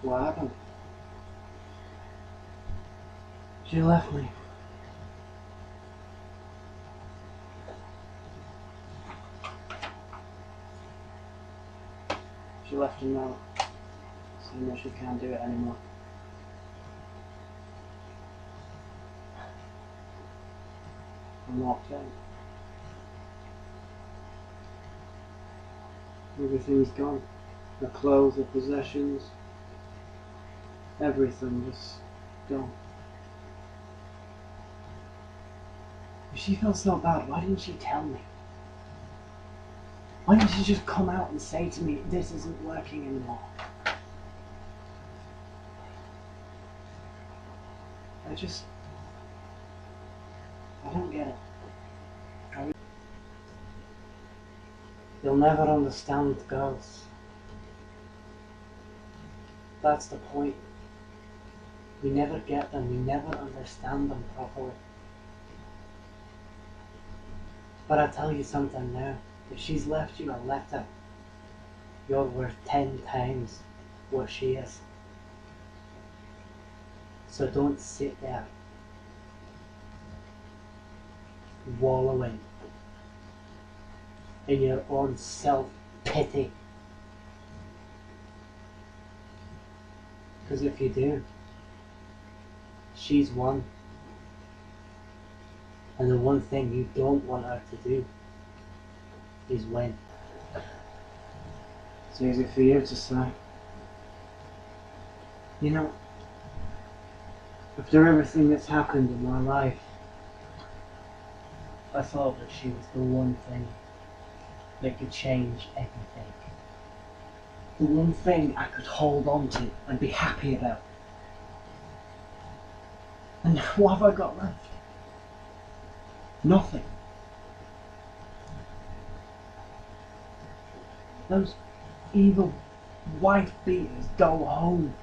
what happened. She left me. She left a note saying that she can't do it anymore. I'm locked in. Everything's gone. Her clothes, her possessions, everything just gone. If she felt so bad, why didn't she tell me? Why didn't she just come out and say to me, this isn't working anymore? I don't get it. You'll never understand girls. That's the point. We never get them, we never understand them properly. But I'll tell you something now. If she's left you a letter, you're worth 10 times what she is. So don't sit there wallowing in your own self-pity. Because if you do, she's won. And the one thing you don't want her to do is win. It's easy for you to say. You know, after everything that's happened in my life, I thought that she was the one thing that could change everything. The one thing I could hold on to and be happy about. And what have I got left? Nothing. Those evil wife beaters go home.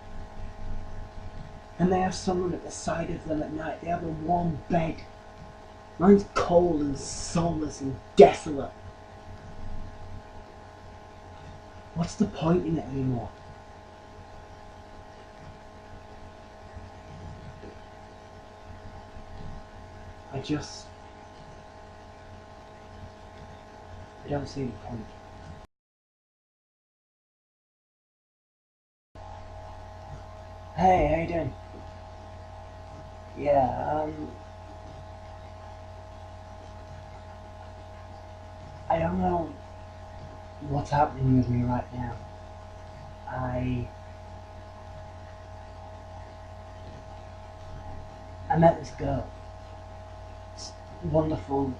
And they have someone at the side of them at night. They have a warm bed. Mine's cold and soulless and desolate. What's the point in it anymore? I don't see the point. Hey, how you doing? Yeah, I don't know what's happening with me right now. I met this girl. This wonderful,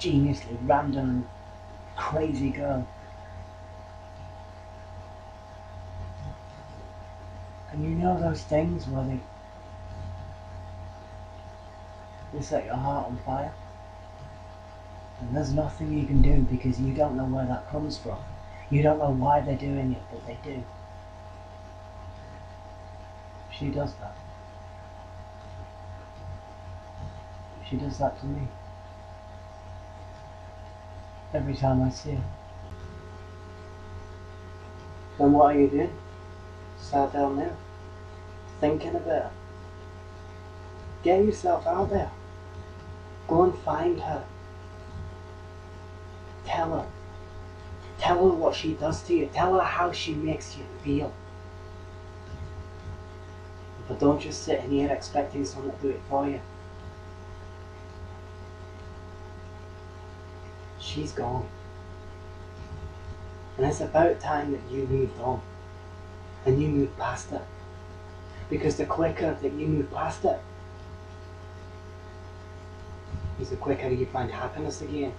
geniusly random, crazy girl. And you know those things where they set your heart on fire? And there's nothing you can do because you don't know where that comes from. You don't know why they're doing it, but they do. She does that. She does that to me. Every time I see her. Then what are you doing? Sat down there, thinking about her. Get yourself out there. Go and find her. Tell her. Tell her what she does to you. Tell her how she makes you feel. But don't just sit in here expecting someone to do it for you. She's gone. And it's about time that you moved on. And you moved past it. Because the quicker that you move past it, is the quicker you find happiness again.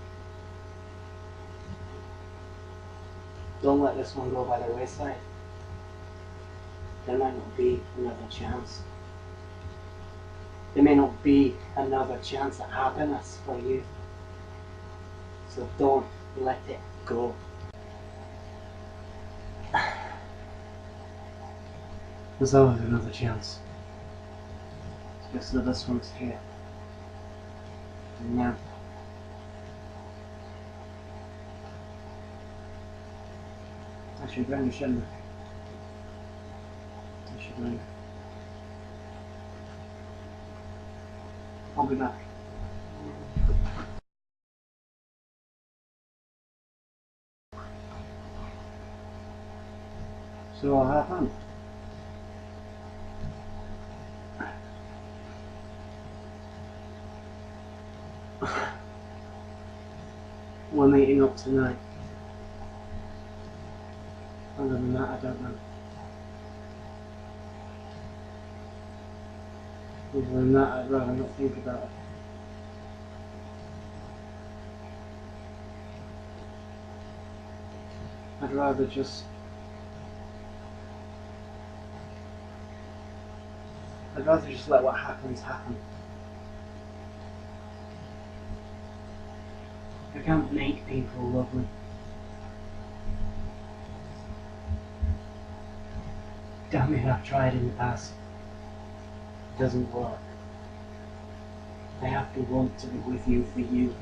Don't let this one go by the wayside. There might not be another chance. There may not be another chance at happiness for you. So don't let it go. There's always another chance. It's just that this one's here. And now. I should ring, shouldn't I? and I'll be back. So I'll have fun. We're meeting up tonight. Other than that, I don't know. Other than that, I'd rather not think about it. I'd rather just let what happens happen. I can't make people love me. Damn it, I've tried in the past. It doesn't work. I have to want to be with you for you.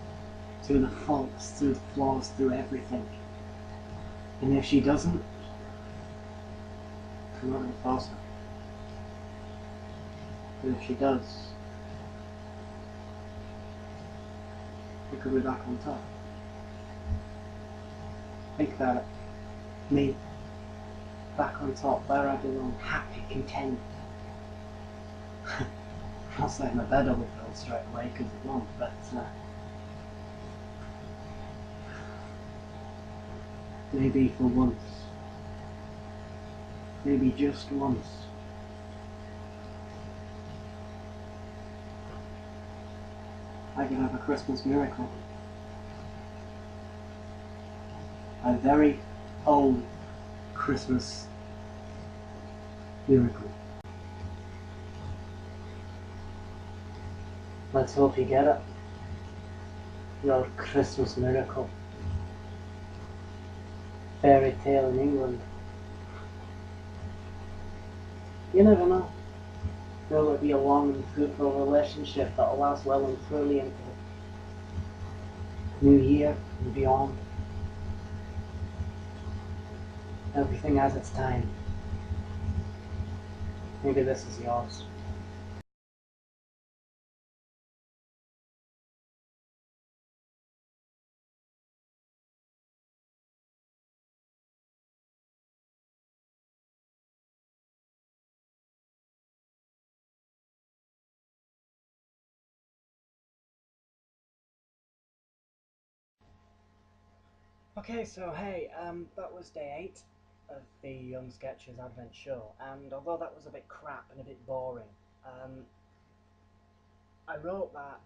Through the faults, through the flaws, through everything. And if she doesn't, I'm not going to force her. But if she does, we could be back on top. Think about it. Me, back on top, where I belong, happy, content. I'm not saying my bed will be filled straight away, because it won't, but maybe for once. Maybe just once. I could have a Christmas miracle. A very own Christmas miracle. Let's hope you get it. Your Christmas miracle. Fairy tale in England. You never know. Will it be a long and fruitful relationship that will last well and truly into the new year and beyond? Everything has its time. Maybe this is yours. Okay, so hey, that was day 8 of the Young Sketchers Advent Show, and although that was a bit crap and a bit boring, I wrote that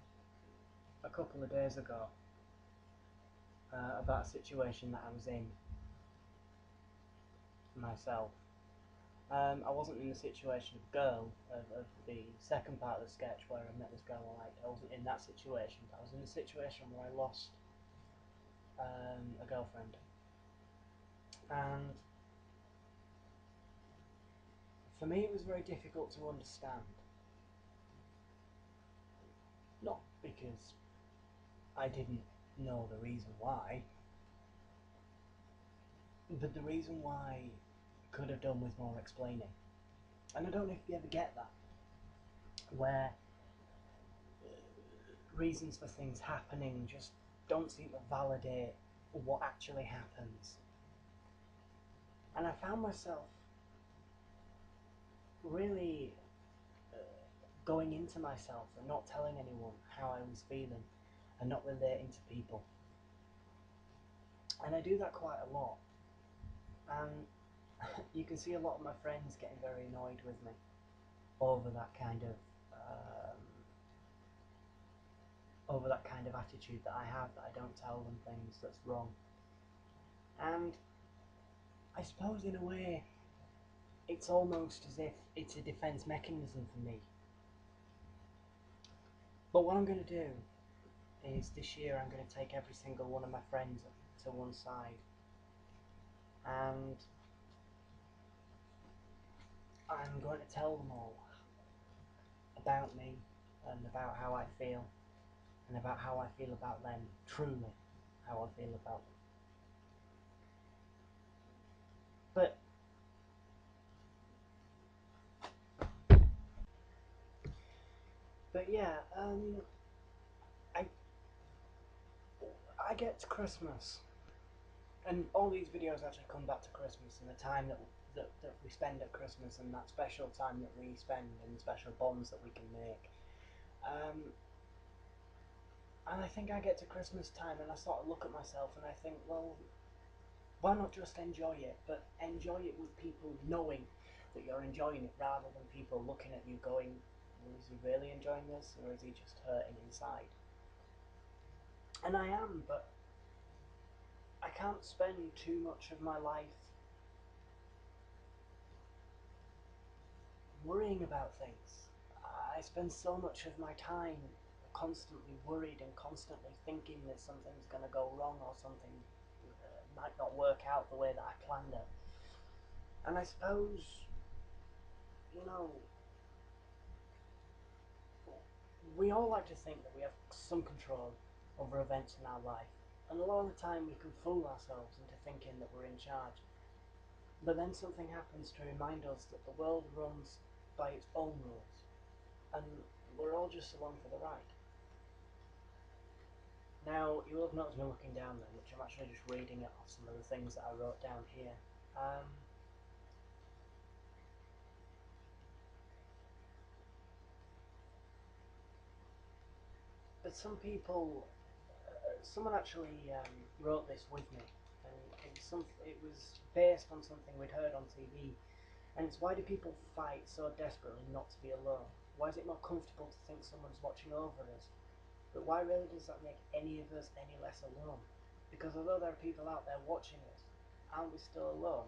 a couple of days ago about a situation that I was in myself. I wasn't in the situation of girl, of the second part of the sketch where I met this girl I liked. I wasn't in that situation, but I was in the situation where I lost a girlfriend. And for me it was very difficult to understand. Not because I didn't know the reason why, but the reason why could have done with more explaining. And I don't know if you ever get that, where reasons for things happening just don't seem to validate what actually happens. And I found myself really going into myself and not telling anyone how I was feeling and not relating to people. And I do that quite a lot. And you can see a lot of my friends getting very annoyed with me over that kind of attitude that I have, that I don't tell them things that's wrong. And I suppose in a way it's almost as if it's a defense mechanism for me. But what I'm going to do is this year I'm going to take every single one of my friends to one side, and I'm going to tell them all about me and about how I feel and about how I feel about them, truly how I feel about them. But But yeah, I I get to Christmas, and all these videos actually come back to Christmas and the time that we spend at Christmas, and that special time that we spend, and special bonds that we can make. Um, and I think I get to Christmas time and I sort of look at myself and I think, well, why not just enjoy it? But enjoy it with people knowing that you're enjoying it, rather than people looking at you going, well, is he really enjoying this, or is he just hurting inside? And I am, but I can't spend too much of my life worrying about things. I spend so much of my time constantly worried and constantly thinking that something's going to go wrong, or something might not work out the way that I planned it. And I suppose, you know, we all like to think that we have some control over events in our life. And a lot of the time we can fool ourselves into thinking that we're in charge. But then something happens to remind us that the world runs by its own rules, and we're all just along for the ride. Now, you will have noticed me looking down then, which I'm actually just reading it off some of the things that I wrote down here. But some people, someone actually wrote this with me, and it was based on something we'd heard on TV, and it's, why do people fight so desperately not to be alone? Why is it more comfortable to think someone's watching over us? But why really does that make any of us any less alone? Because although there are people out there watching us, aren't we still alone?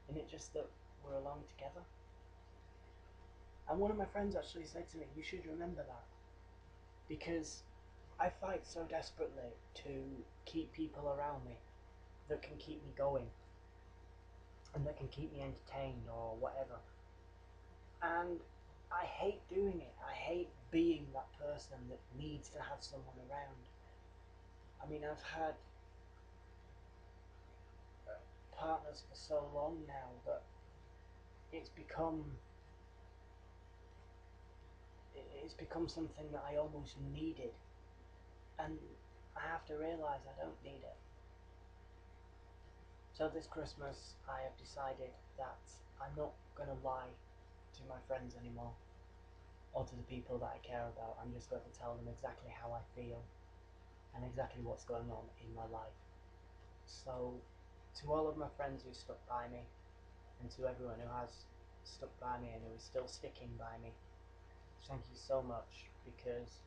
Isn't it just that we're alone together? And one of my friends actually said to me, you should remember that. Because I fight so desperately to keep people around me that can keep me going and that can keep me entertained or whatever. And I hate doing it. I hate being that person that needs to have someone around. I mean, I've had partners for so long now that it's become it's become something that I almost needed, and I have to realise I don't need it. So this Christmas I have decided that I'm not going to lie to my friends anymore, or to the people that I care about. I'm just going to tell them exactly how I feel and exactly what's going on in my life. So to all of my friends who stuck by me, and to everyone who has stuck by me and who is still sticking by me, thank you so much, because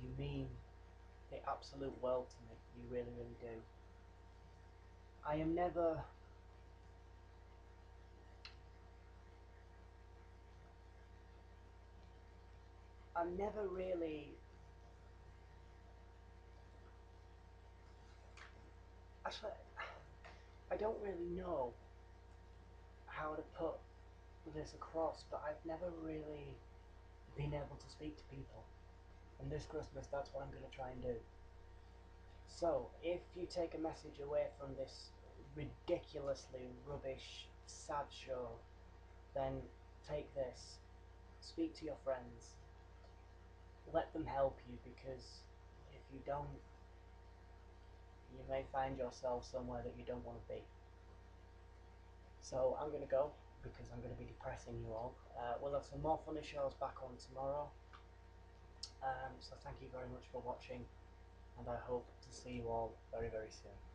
you mean the absolute world to me. You really, really do. I am never I'm never really actually I don't really know how to put this across, but I've never really been able to speak to people. And this Christmas that's what I'm gonna try and do. So if you take a message away from this ridiculously rubbish, sad show, then take this. Speak to your friends. Let them help you, because if you don't, you may find yourself somewhere that you don't want to be. So I'm going to go, because I'm going to be depressing you all. We'll have some more funny shows back on tomorrow. So thank you very much for watching, and I hope to see you all very, very soon.